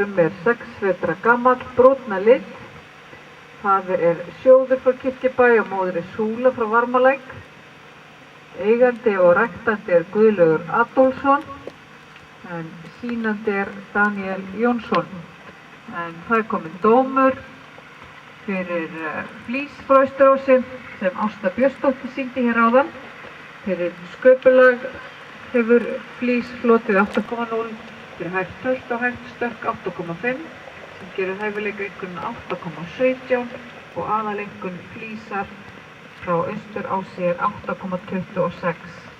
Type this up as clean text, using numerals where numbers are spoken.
Báturinn er 6 vetra gamall, brúnn að lit. Faðir er Sjóður frá Kirkjubæ og móðir er Súla frá Varmalæk. Eigandi og ræktandi er Guðlaugur Adolfsson, en sýnandi er Daniel Jónsson. En það er kominn dómur fyrir flís frá Austurási sem Ásta Björnsdóttir sýndi hér áðan. Fyrir sköpulag hefur flís flotið 8,0, fyrir hægt tölt og hægt stökk 8,5 sem gerir hæfileikaeinkunn 8,17 og aðaleinkunn flísar frá Austurási er 8,26.